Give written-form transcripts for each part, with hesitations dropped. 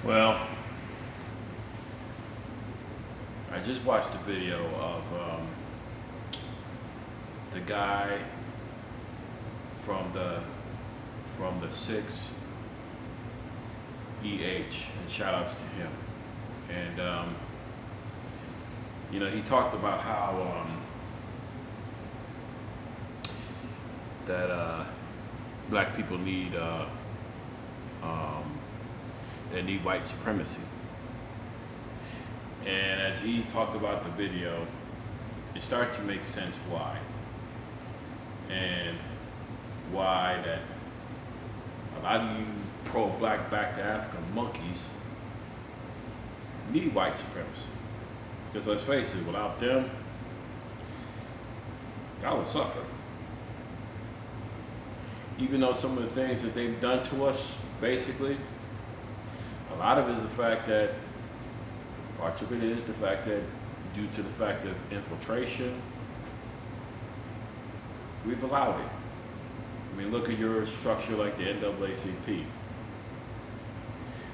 Well, I just watched a video of the guy from the from the six EH, and shout outs to him. And he talked about how that black people need um, they need white supremacy. And as he talked about the video, it started to make sense why. And why that a lot of you pro-black back to Africa monkeys need white supremacy. Because let's face it, without them, y'all would suffer. Even though some of the things that they've done to us, basically, a lot of it is the fact that, parts of it is the fact that, due to the fact of infiltration, we've allowed it. I mean, look at your structure like the NAACP.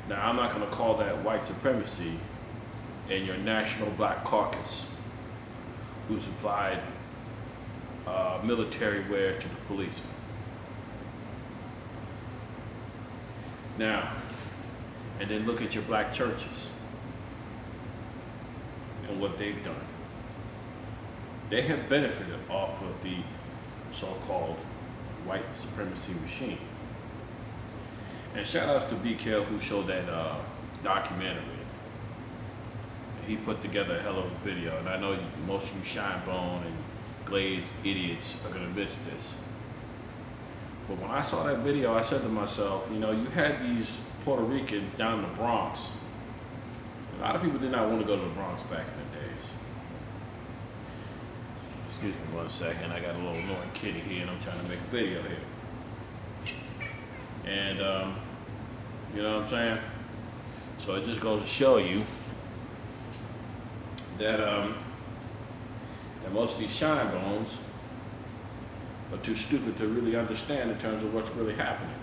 Now, I'm not going to call that white supremacy in your National Black Caucus, who supplied military wear to the policemen. Now, and then look at your black churches and what they've done. They have benefited off of the so-called white supremacy machine. And shout outs to BKL who showed that documentary. He put together a hell of a video, and I know most of you Shinebone and glazed idiots are gonna miss this. But when I saw that video, I said to myself, you had these Puerto Ricans down in the Bronx. A lot of people did not want to go to the Bronx back in the days. Excuse me 1 second, I got a little annoying kitty here and I'm trying to make a video here. And, you know what I'm saying? So it just goes to show you that, that most of these shine bones are too stupid to really understand in terms of what's really happening.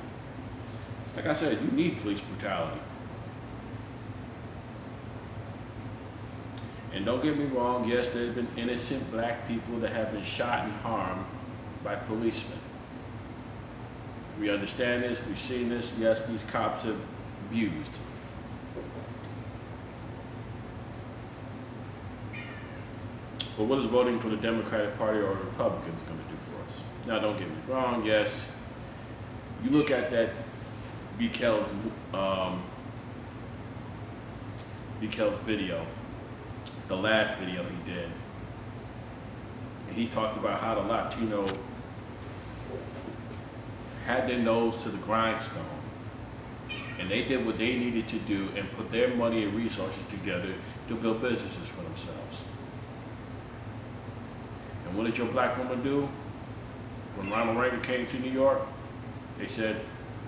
Like I said, you need police brutality. And don't get me wrong, yes, there have been innocent black people that have been shot and harmed by policemen. We understand this, we've seen this, yes, these cops have abused. But what is voting for the Democratic Party or the Republicans going to do for us? Now, don't get me wrong, yes, you look at that BKL's video, the last video he did, and he talked about how the Latino had their nose to the grindstone, and they did what they needed to do and put their money and resources together to build businesses for themselves. And what did your black woman do? When Ronald Reagan came to New York, they said,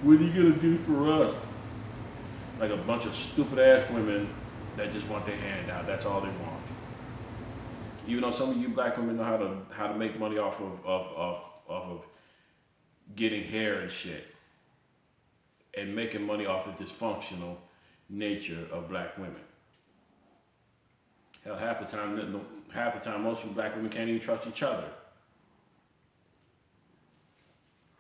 "What are you gonna do for us?" Like a bunch of stupid ass women that just want their hand out. That's all they want. Even though some of you black women know how to make money off of getting hair and shit, and making money off of dysfunctional nature of black women. Hell, half the time, most of you black women can't even trust each other.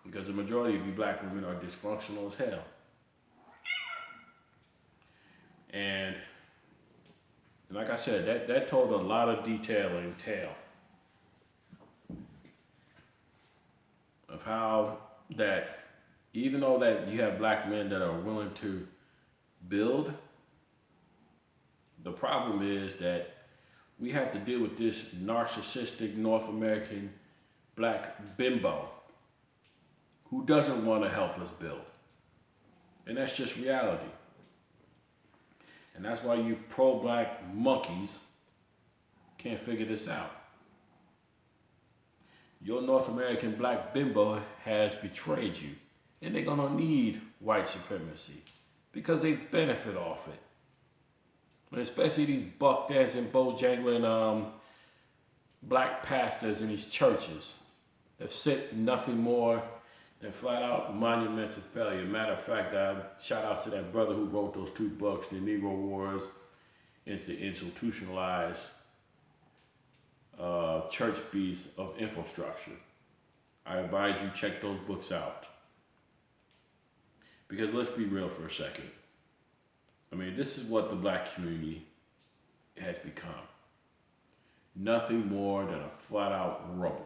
Because the majority of you black women are dysfunctional as hell. And like I said, that told a lot of detail and tale of how that, even though that you have black men that are willing to build, the problem is that we have to deal with this narcissistic North American black bimbo who doesn't want to help us build. And that's just reality. And that's why you pro-black monkeys can't figure this out. Your North American black bimbo has betrayed you. And they're gonna need white supremacy because they benefit off it. And especially these buck dancing, bojangling black pastors in these churches that sit nothing more and flat out monuments of failure. Matter of fact, shout outs to that brother who wrote those 2 books, The Negro Wars, Institutionalized Church Beast of Infrastructure. I advise you check those books out. Because let's be real for a second. I mean, this is what the black community has become. Nothing more than a flat out rubber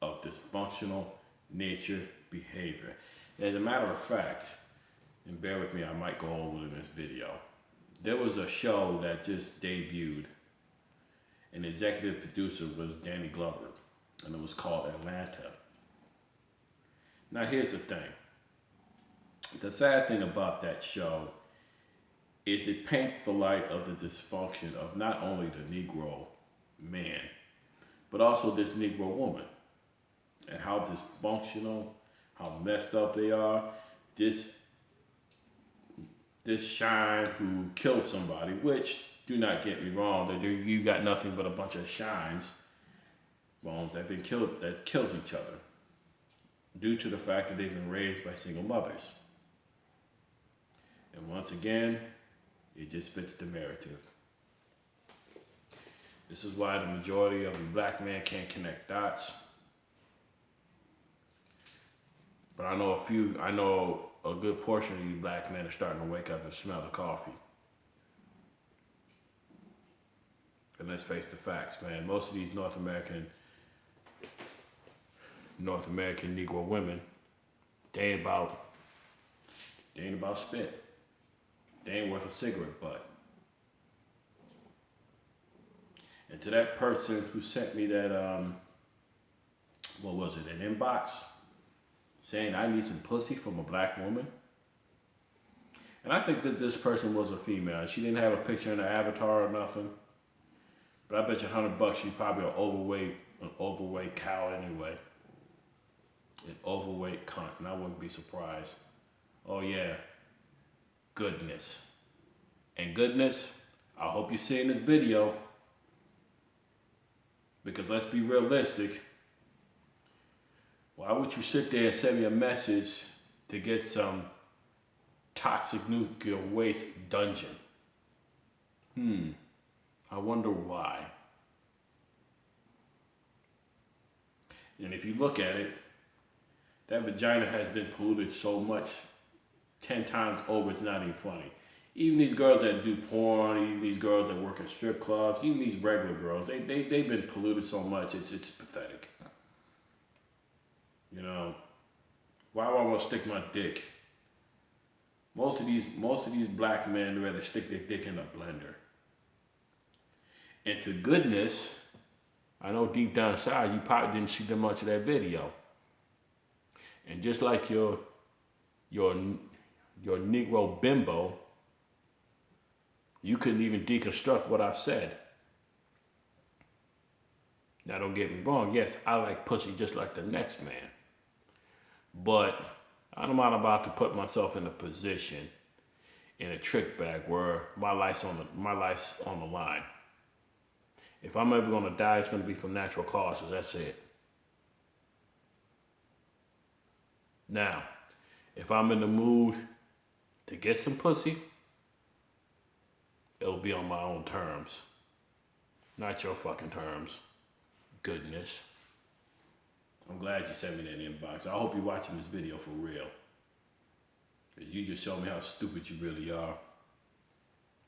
of dysfunctional nature behavior. As a matter of fact, and bear with me, I might go over in this video. There was a show that just debuted, and the executive producer was Danny Glover, and it was called Atlanta. Now here's the thing. The sad thing about that show is it paints the light of the dysfunction of not only the Negro man, but also this Negro woman, and how dysfunctional, how messed up they are. This Shine who killed somebody, which, do not get me wrong, that you got nothing but a bunch of Shines, bones that killed each other due to the fact that they've been raised by single mothers. And once again, it just fits the narrative. This is why the majority of the black man can't connect dots. But I know a good portion of you black men are starting to wake up and smell the coffee. And let's face the facts, man. Most of these North American Negro women, they ain't about spit. They ain't worth a cigarette butt. And to that person who sent me that, an inbox, saying I need some pussy from a black woman. And I think that this person was a female. She didn't have a picture in her avatar or nothing. But I bet you $100 she's probably an overweight cow anyway. An overweight cunt, and I wouldn't be surprised. Oh yeah, goodness. And goodness, I hope you're seeing this video. Because let's be realistic. Why would you sit there and send me a message to get some toxic nuclear waste dungeon? I wonder why. And if you look at it, that vagina has been polluted so much, 10 times over, it's not even funny. Even these girls that do porn, even these girls that work at strip clubs, even these regular girls, they've been polluted so much, it's pathetic. You know, why do I want to stick my dick? Most of these black men rather stick their dick in a blender. And to goodness, I know deep down inside you probably didn't see that much of that video. And just like your Negro bimbo, you couldn't even deconstruct what I've said. Now don't get me wrong, yes, I like pussy just like the next man. But I'm not about to put myself in a position, in a trick bag where my life's on the line. If I'm ever gonna die, it's gonna be from natural causes, that's it. Now, if I'm in the mood to get some pussy, it'll be on my own terms. Not your fucking terms. Goodness. I'm glad you sent me that inbox. I hope you're watching this video for real. Because you just showed me how stupid you really are.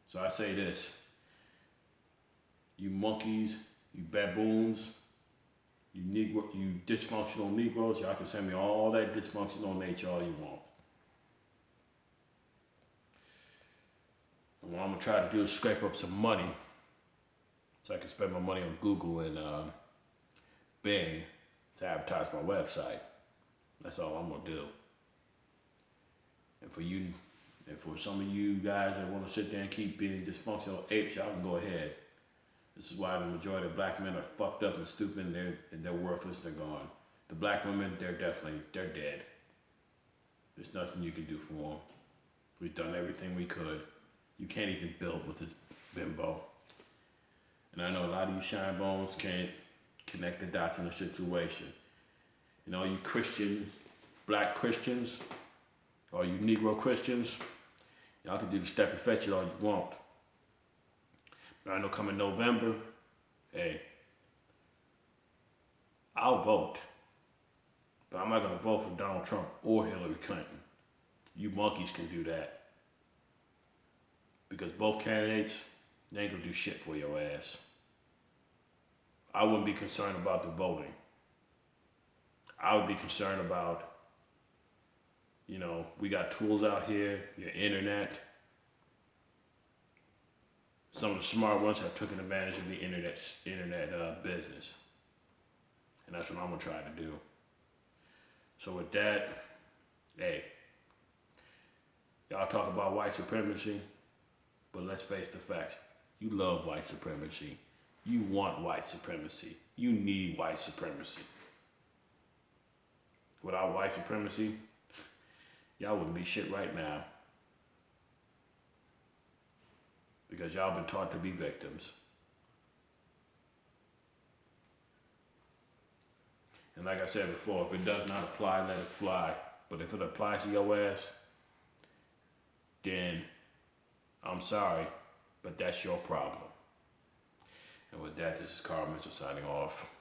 So I say this. You monkeys, you baboons, you dysfunctional Negroes, y'all can send me all that dysfunctional nature all you want. And what I'm going to try to do is scrape up some money so I can spend my money on Google and Bing to advertise my website. That's all I'm going to do. And for some of you guys that want to sit there and keep being dysfunctional apes, y'all can go ahead. This is why the majority of black men are fucked up and stupid and they're worthless, they're gone. The black women, they're dead. There's nothing you can do for them. We've done everything we could. You can't even build with this bimbo. And I know a lot of you shine bones can't connect the dots in the situation. You know, you Christian black Christians, or you Negro Christians, y'all can do the step and fetch it all you want. But I know coming November, hey, I'll vote. But I'm not going to vote for Donald Trump or Hillary Clinton. You monkeys can do that. Because both candidates, they ain't going to do shit for your ass. I wouldn't be concerned about the voting. I would be concerned about, we got tools out here, your internet. Some of the smart ones have taken advantage of the internet business. And that's what I'm going to try to do. So with that, hey, y'all talk about white supremacy, but let's face the facts. You love white supremacy. You want white supremacy. You need white supremacy. Without white supremacy, y'all wouldn't be shit right now. Because y'all been taught to be victims. And like I said before, if it does not apply, let it fly. But if it applies to your ass, then I'm sorry, but that's your problem. And with that, this is Carl Mitchell signing off.